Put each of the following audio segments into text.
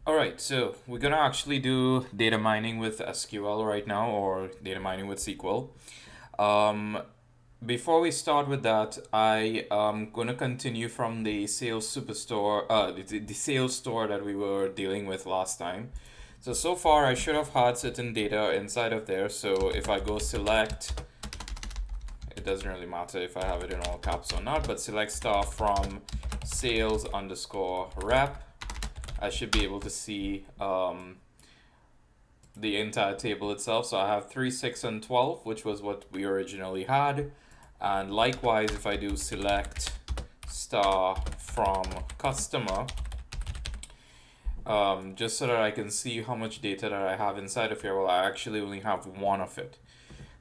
All right, so we're gonna actually do data mining with SQL right now, or data mining with SQL. Um, Before we start with that, I am gonna continue from the sales superstore, the sales store that we were dealing with last time. So far I should have had certain data inside of there. So if I go select, it doesn't really matter if I have it in all caps or not, but select star from sales underscore rep. I should be able to see the entire table itself. So I have 3, 6, and 12, which was what we originally had. And likewise, if I do select star from customer, just so that I can see how much data that I have inside of here, well, I actually only have one of it.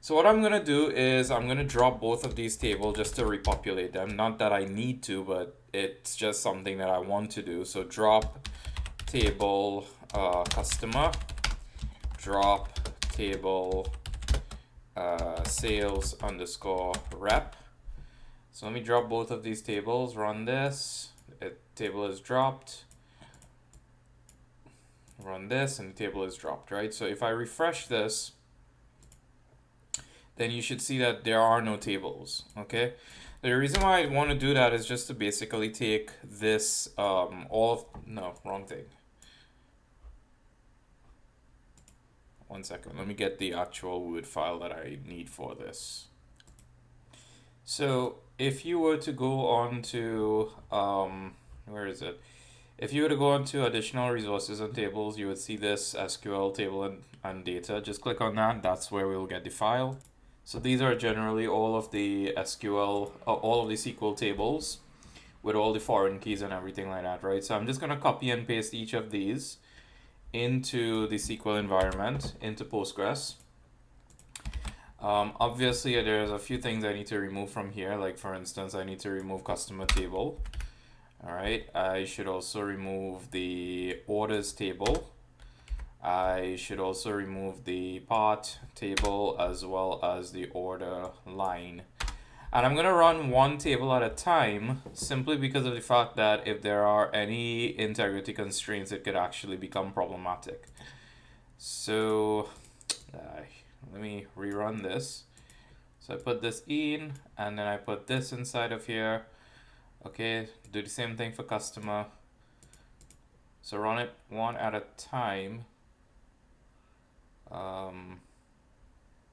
So what I'm gonna do is I'm gonna drop both of these tables just to repopulate them. Not that I need to, but it's just something that I want to do. So drop table customer, drop table sales underscore rep. So let me drop both of these tables, run this, table is dropped, run this, and the table is dropped, right? So if I refresh this, then you should see that there are no tables, okay? The reason why I want to do that is just to basically take this, no, wrong thing. One second, let me get the actual Word file that I need for this. So if you were to go on to, where is it? If you were to go on to additional resources and tables, you would see this SQL table and data. Just click on that, that's where we'll get the file. So these are generally all of the SQL, all of the SQL tables with all the foreign keys and everything like that, right? So I'm just gonna copy and paste each of these into the SQL environment, into Postgres. Obviously, there's a few things I need to remove from here. Like for instance, I need to remove customer table. All right, I should also remove the orders table. I should also remove the part table as well as the order line. And I'm going to run one table at a time simply because of the fact that if there are any integrity constraints, it could actually become problematic. So let me rerun this. So I put this in and then I put this inside of here. Okay, do the same thing for customer. So run it one at a time.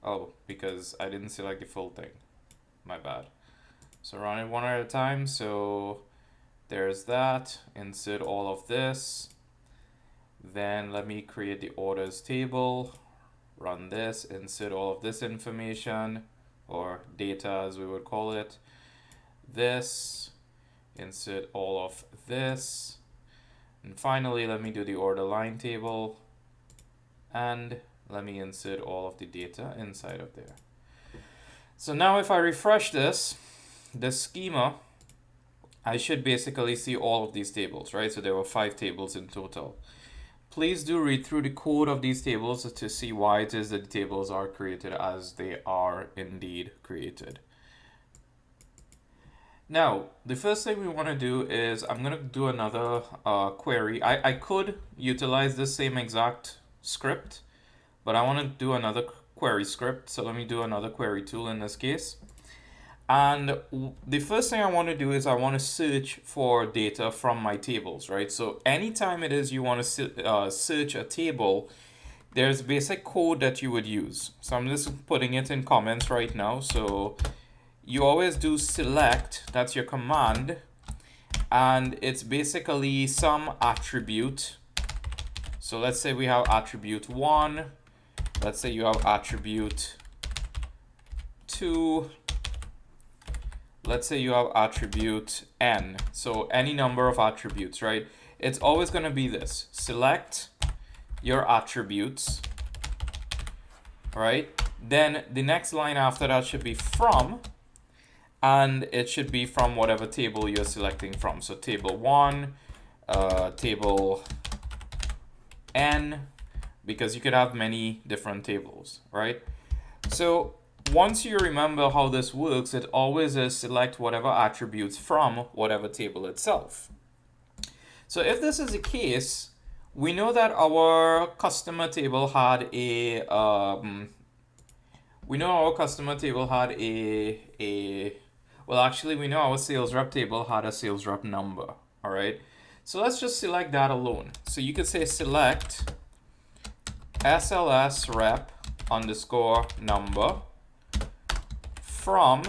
Oh, because I didn't select the full thing. My bad. So run it one at a time. So there's that. Insert all of this. Then let me create the orders table. Run this. Insert all of this information, or data as we would call it. This. Insert all of this. And finally, let me do the order line table. And let me insert all of the data inside of there. So now if I refresh this schema, I should basically see all of these tables, right? So there were 5 tables in total. Please do read through the code of these tables to see why it is that the tables are created as they are indeed created. Now, the first thing we want to do is I'm going to do another query. I could utilize the same exact script, but I want to do another query script. So let me do another query tool in this case. And the first thing I want to do is I want to search for data from my tables, right? So anytime it is you want to search a table, there's basic code that you would use. So I'm just putting it in comments right now. So you always do select, that's your command, and it's basically some attribute. So let's say we have attribute 1, let's say you have attribute 2, let's say you have attribute n, so any number of attributes, right? It's always going to be this, select your attributes, right? Then the next line after that should be from, and it should be from whatever table you're selecting from. So table 1, table n, because you could have many different tables, right? So once you remember how this works, it always is select whatever attributes from whatever table itself. So if this is the case, we know that our customer table had a we know our customer table had a well, actually we know our sales rep table had a sales rep number. All right, so let's just select that alone. So you could say select SLS rep underscore number from,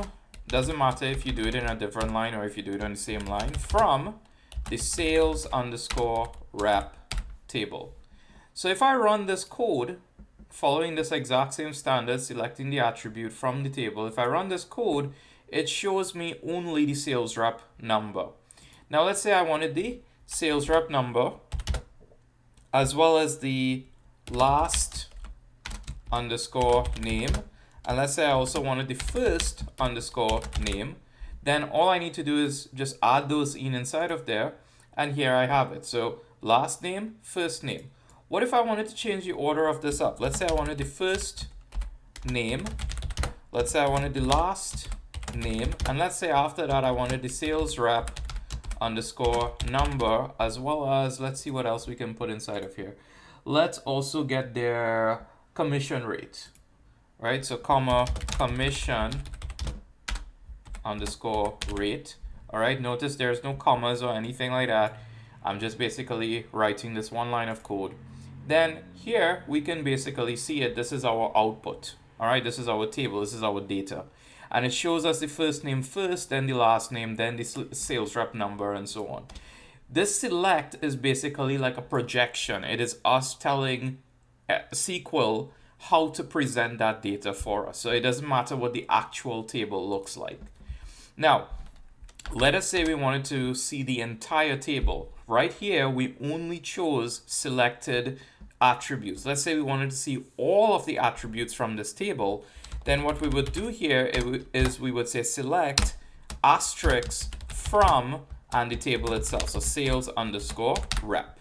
doesn't matter if you do it in a different line or if you do it on the same line, from the sales underscore rep table. So if I run this code following this exact same standard, selecting the attribute from the table, if I run this code, it shows me only the sales rep number. Now let's say I wanted the sales rep number as well as the last underscore name, and let's say I also wanted the first underscore name, then all I need to do is just add those in inside of there, and here I have it. So last name, first name. What if I wanted to change the order of this up? Let's say I wanted the first name, let's say I wanted the last name, and let's say after that I wanted the sales rep underscore number, as well as, let's see what else we can put inside of here. Let's also get their commission rate, right? So comma commission underscore rate. All right, notice there's no commas or anything like that. I'm just basically writing this one line of code. Then here we can basically see it. This is our output. All right, this is our table, this is our data, and it shows us the first name first, then the last name, then the sales rep number, and so on. This select is basically like a projection. It is us telling SQL how to present that data for us. So it doesn't matter what the actual table looks like. Now, let us say we wanted to see the entire table. Right here, we only chose selected attributes. Let's say we wanted to see all of the attributes from this table. Then what we would do here is we would say select asterisk from and the table itself. So sales underscore rep.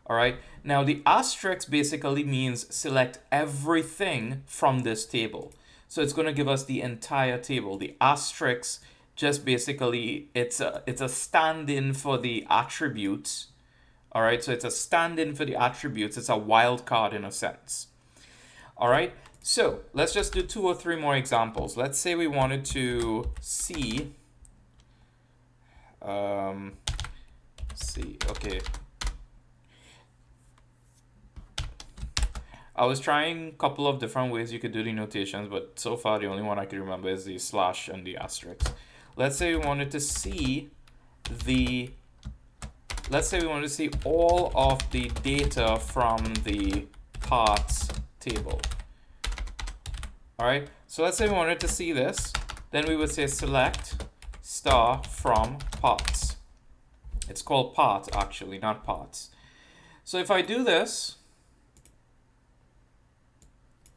All right. Now the asterisk basically means select everything from this table. So it's going to give us the entire table. The asterisk just basically it's a stand-in for the attributes. All right. So it's a stand-in for the attributes. It's a wild card in a sense. All right. So let's just do 2 or 3 more examples. Let's say we wanted to see. Okay. I was trying a couple of different ways you could do the notations, but so far the only one I can remember is the slash and the asterisk. Let's say we wanted to see all of the data from the parts table. All right, so let's say we wanted to see this, then we would say select star from parts. It's called part actually, not parts. So if I do this,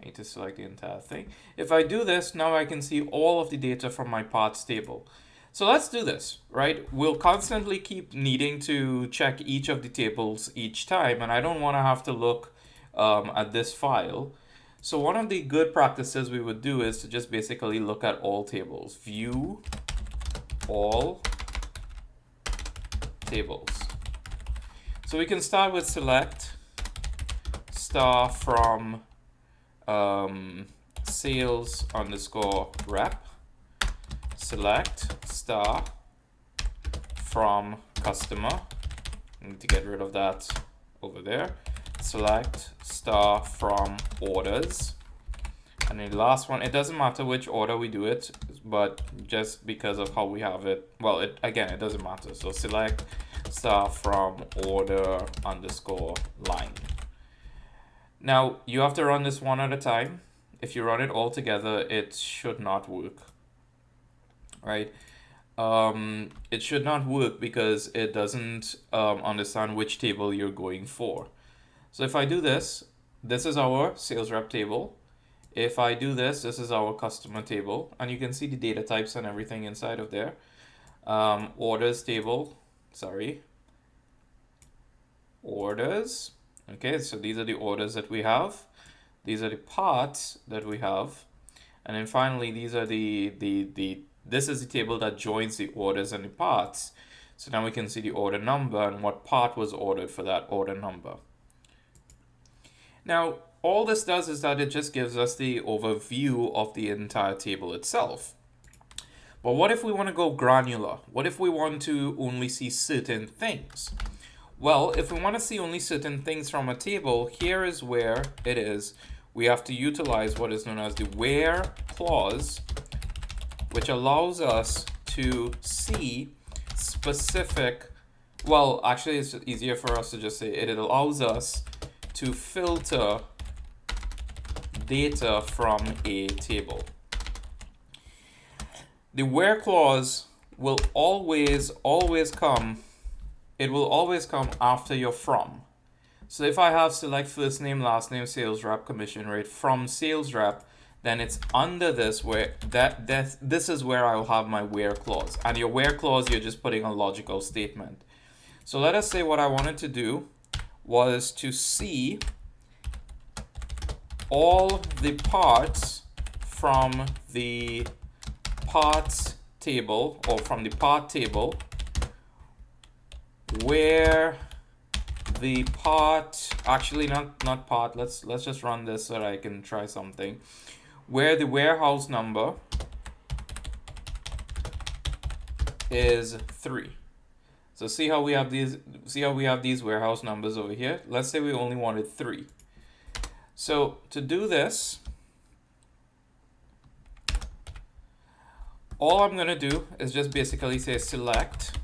I need to select the entire thing. If I do this, now I can see all of the data from my parts table. So let's do this, right? We'll constantly keep needing to check each of the tables each time, and I don't want to have to look at this file. So one of the good practices we would do is to just basically look at all tables. View all tables. So we can start with select star from sales underscore rep, select star from customer. I need to get rid of that over there. Select star from orders, and the last one, it doesn't matter which order we do it, but just because of how we have it, well, it doesn't matter. So select star from order underscore line. Now you have to run this one at a time. If you run it all together, it should not work, right? It should not work because it doesn't understand which table you're going for. So if I do this, this is our sales rep table. If I do this, this is our customer table, and you can see the data types and everything inside of there. Orders table, orders. Okay, so these are the orders that we have. These are the parts that we have. And then finally, these are this is the table that joins the orders and the parts. So now we can see the order number and what part was ordered for that order number. Now, all this does is that it just gives us the overview of the entire table itself. But what if we want to go granular? What if we want to only see certain things? Well, if we want to see only certain things from a table, here is where it is. We have to utilize what is known as the where clause, which allows us to see specific, well, actually it's easier for us to just say it allows us to filter data from a table. The where clause will always come, it will always come after your from. So if I have select first name, last name, sales rep, commission rate from sales rep, then it's under this where this is where I will have my where clause. And your where clause, you're just putting a logical statement. So let us say what I wanted to do was to see all the parts from the parts table, or from the part table, where the part, actually not part, let's just run this so that I can try something, where the warehouse number is 3. So see how we have these warehouse numbers over here. Let's say we only wanted 3. So to do this, all I'm going to do is just basically say select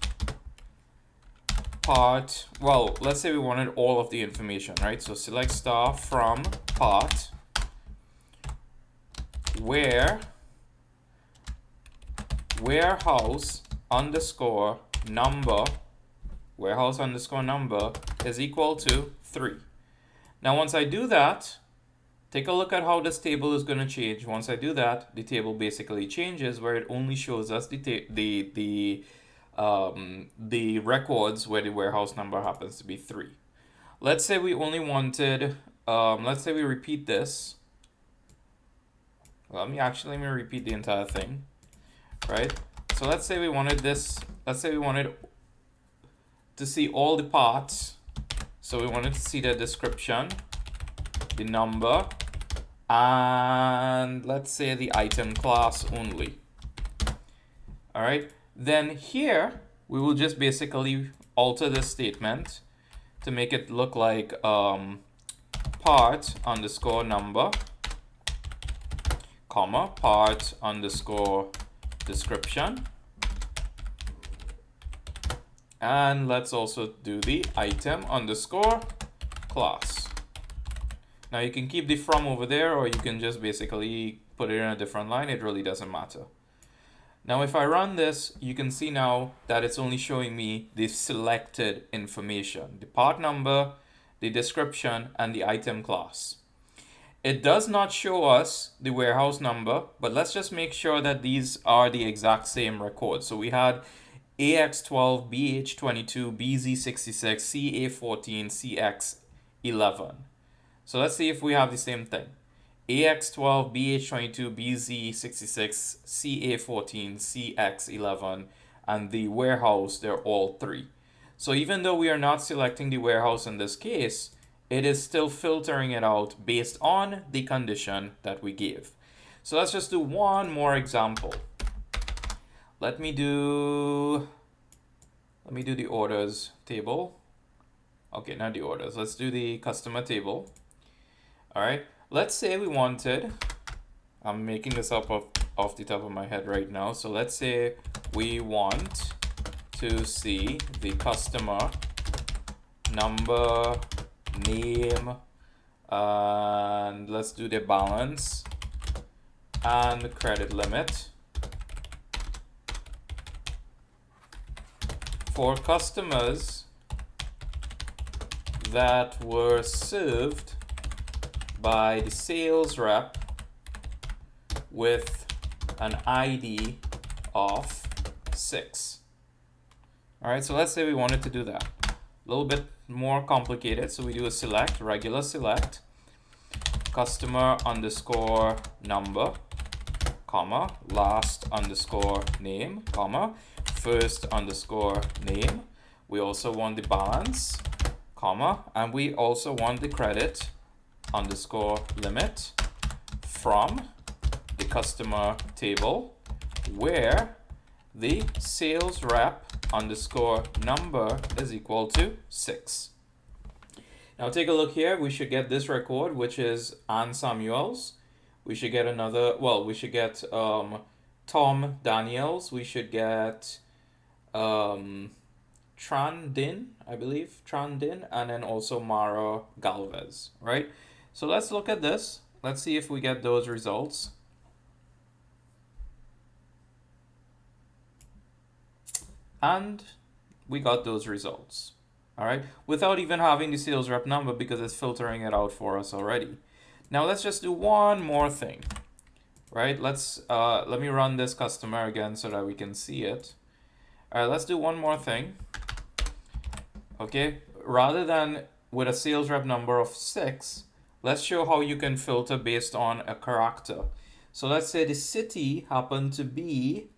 part, well, let's say we wanted all of the information, right? So select star from part where warehouse underscore number is equal to 3. Now once I do that, take a look at how this table is going to change. Once I do that, the table basically changes where it only shows us the records where the warehouse number happens to be 3. Let's say we only wanted, let's say we repeat this. Let me repeat the entire thing, right? So let's say we wanted this, let's say we wanted to see all the parts. So we wanted to see the description, the number, and let's say the item class only. All right, then here we will just basically alter this statement to make it look like part underscore number, comma, part underscore description. And let's also do the item underscore class. Now you can keep the from over there, or you can just basically put it in a different line. It really doesn't matter. Now if I run this, you can see now that it's only showing me the selected information, the part number, the description, and the item class. It does not show us the warehouse number, but let's just make sure that these are the exact same records. So we had AX12, BH22, BZ66, CA14, CX11. So let's see if we have the same thing. AX12, BH22, BZ66, CA14, CX11, and the warehouse, they're all 3. So even though we are not selecting the warehouse in this case, it is still filtering it out based on the condition that we gave. So let's just do one more example. Let me do the orders table. Okay, not the orders. Let's do the customer table. All right. Let's say we wanted, I'm making this up off the top of my head right now. So let's say we want to see the customer number, name, and let's do the balance and credit limit for customers that were served by the sales rep with an ID of 6. All right, so let's say we wanted to do that. A little bit more complicated, so we do a select, regular select, customer underscore number, comma, last underscore name, comma, first underscore name. We also want the balance, comma, and we also want the credit underscore limit from the customer table where the sales rep underscore number is equal to 6. Now take a look here. We should get this record, which is Ann Samuels. We should get another, well, we should get Tom Daniels. We should get Tran Din, I believe, Tran Din, and then also Mara Galvez, right? So let's look at this. Let's see if we get those results. And we got those results, all right, without even having the sales rep number because it's filtering it out for us already. Now let's just do one more thing, right? Let me run this customer again so that we can see it. All right, let's do one more thing. Okay, rather than with a sales rep number of 6, let's show how you can filter based on a character. So let's say the city happened to be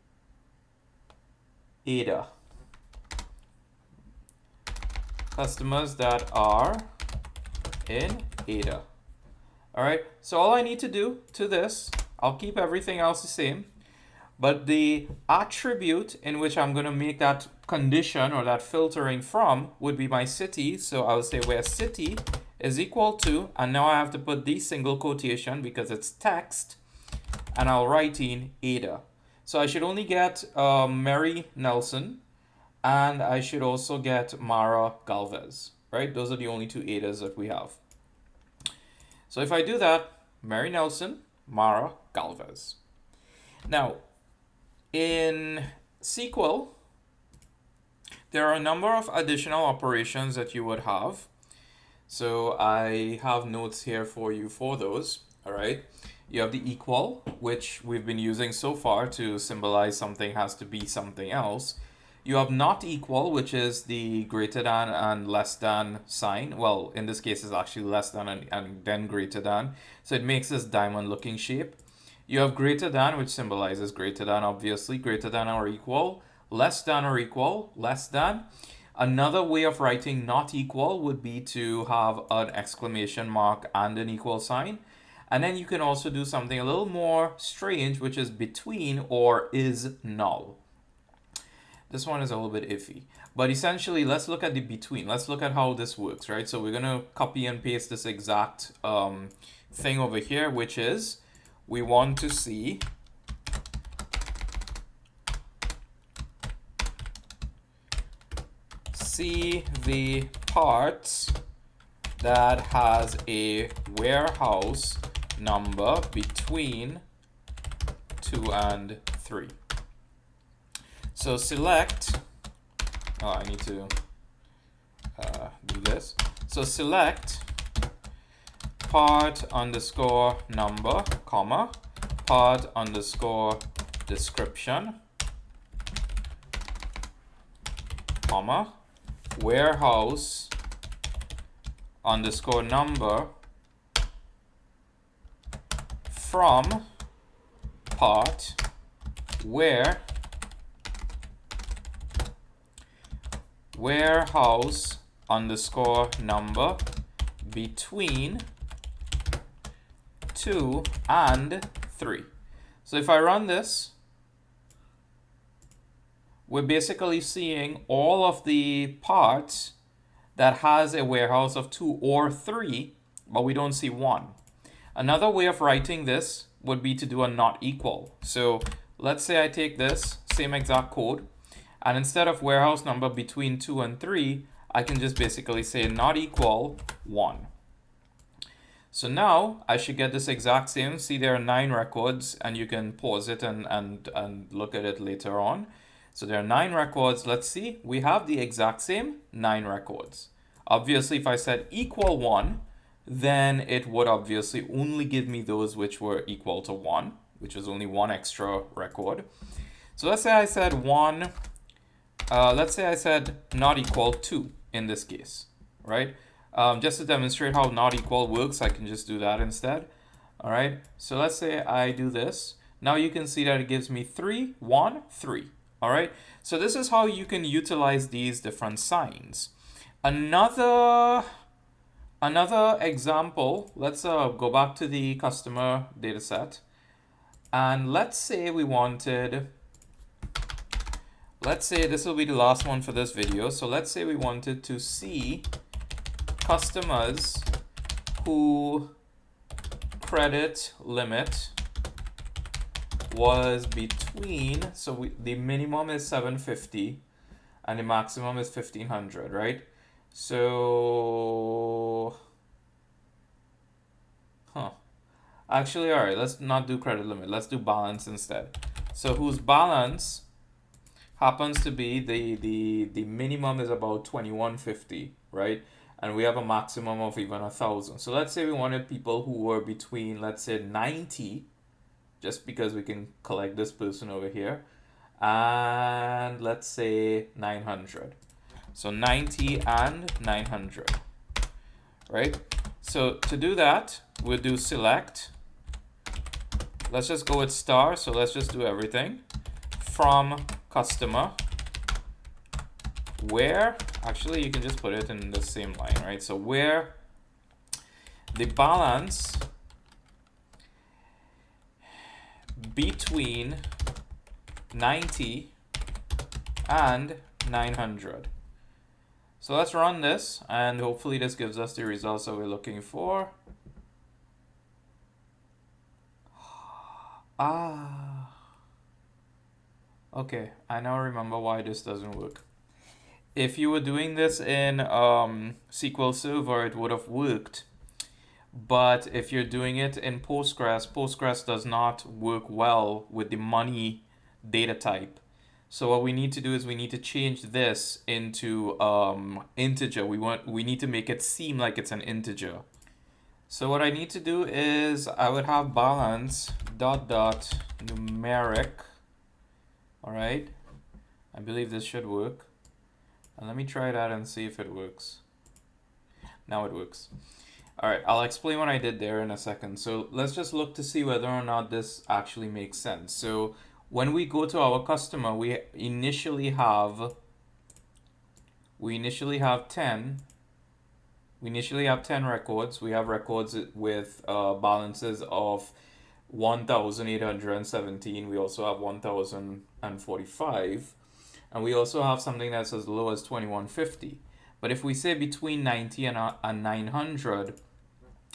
Ada. Customers that are in Ada. All right, so all I need to do to this, I'll keep everything else the same, but the attribute in which I'm going to make that condition or that filtering from would be my city. So I'll say where city is equal to, and now I have to put the single quotation because it's text, and I'll write in Ada. So I should only get Mary Nelson, and I should also get Mara Galvez, right? Those are the only 2 Adas that we have. So if I do that, Mary Nelson, Mara Galvez. Now, in SQL, there are a number of additional operations that you would have. So I have notes here for you for those, all right? You have the equal, which we've been using so far to symbolize something has to be something else. You have not equal, which is the greater than and less than sign. Well, in this case, it's actually less than and then greater than. So it makes this diamond looking shape. You have greater than, which symbolizes greater than, obviously, greater than or equal, less than or equal, less than. Another way of writing not equal would be to have an exclamation mark and an equal sign. And then you can also do something a little more strange, which is between or is null. This one is a little bit iffy. But essentially, let's look at the between. Let's look at how this works, right? So we're going to copy and paste this exact thing over here, which is we want to see the parts that has a warehouse number between 2 and 3. So select, I need to do this. So select part underscore number, comma, part underscore description, comma, warehouse underscore number from part where warehouse underscore number between 2 and 3. So if I run this, we're basically seeing all of the parts that has a warehouse of 2 or 3, but we don't see 1. Another way of writing this would be to do a not equal. So let's say I take this same exact code, and instead of warehouse number between 2 and 3, I can just basically say not equal 1. So now I should get this exact same. See, there are 9 records, and you can pause it and look at it later on. So there are 9 records. Let's see, we have the exact same 9 records. Obviously, if I said equal 1, then it would obviously only give me those which were equal to 1, which is only 1 extra record. So let's say I said 1, let's say I said not equal 2 in this case, right? Just to demonstrate how not equal works, I can just do that instead. All right, so let's say I do this. Now you can see that it gives me 3, 1, 3. All right, so this is how you can utilize these different signs. Another Another example, let's go back to the customer data set. And let's say we wanted, let's say this will be the last one for this video. So let's say we wanted to see customers who credit limit was between, so the minimum is 750 and the maximum is 1500, right? So, actually, all right, let's not do credit limit. Let's do balance instead. So whose balance happens to be the minimum is about 2150, right? And we have a maximum of even 1000. So let's say we wanted people who were between, let's say 90, just because we can collect this person over here, and let's say 900. So 90 and 900, right? So to do that, we'll do select. Let's just go with star. So let's just do everything from customer, where, actually you can just put it in the same line, right? So where the balance between 90 and 900. So let's run this, and hopefully this gives us the results that we're looking for. Okay, I now remember why this doesn't work. If you were doing this in SQL Server, it would have worked. But if you're doing it in Postgres, Postgres does not work well with the money data type. So what we need to do is we need to change this into integer. We need to make it seem like it's an integer. So what I need to do is I would have balance dot numeric. All right, I believe this should work. And let me try that and see if it works. Now it works. All right, I'll explain what I did there in a second. So let's just look to see whether or not this actually makes sense. So when we go to our customer, we initially have 10. We initially have 10 records. We have records with balances of 1,817. We also have 1,045. And we also have something that's as low as 2150. But if we say between 90 and 900,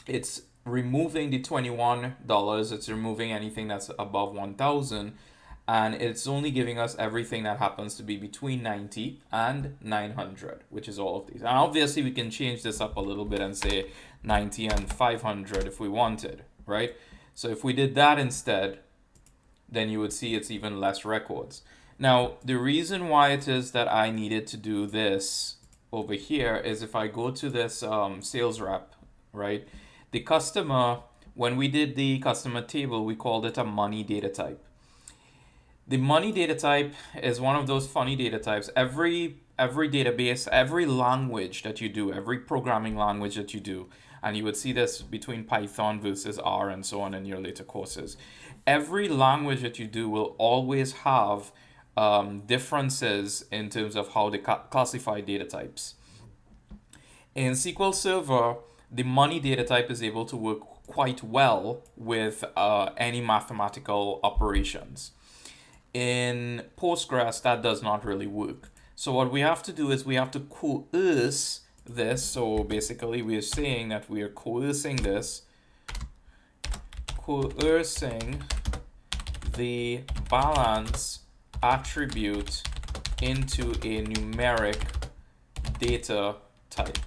it's removing the $21. It's removing anything that's above 1,000. And it's only giving us everything that happens to be between 90 and 900, which is all of these. And obviously we can change this up a little bit and say 90 and 500 if we wanted, right? So if we did that instead, then you would see it's even less records. Now, the reason why it is that I needed to do this over here is if I go to this sales rep, right? The customer, when we did the customer table, we called it a money data type. The money data type is one of those funny data types. Every database, every language that you do, every programming language that you do, and you would see this between Python versus R and so on in your later courses. Every language that you do will always have differences in terms of how they classify data types. In SQL Server, the money data type is able to work quite well with any mathematical operations. In Postgres, that does not really work. So what we have to do is we have to coerce this. So basically we are saying that we are coercing the balance attribute into a numeric data type.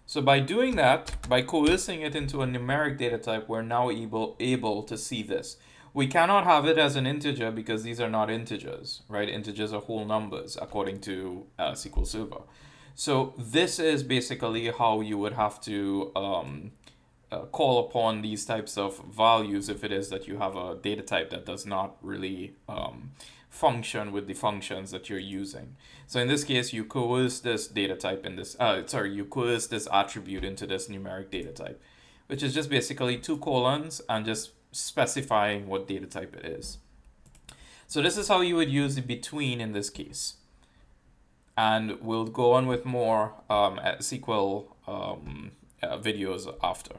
So by doing that, by coercing it into a numeric data type, we're now able to see this. We cannot have it as an integer because these are not integers, right? Integers are whole numbers according to SQL Server. So this is basically how you would have to call upon these types of values if it is that you have a data type that does not really function with the functions that you're using. So in this case, you coerce this data type in this, you coerce this attribute into this numeric data type, which is just basically 2 colons and just specifying what data type it is. So this is how you would use the between in this case. and we'll go on with more SQL videos after.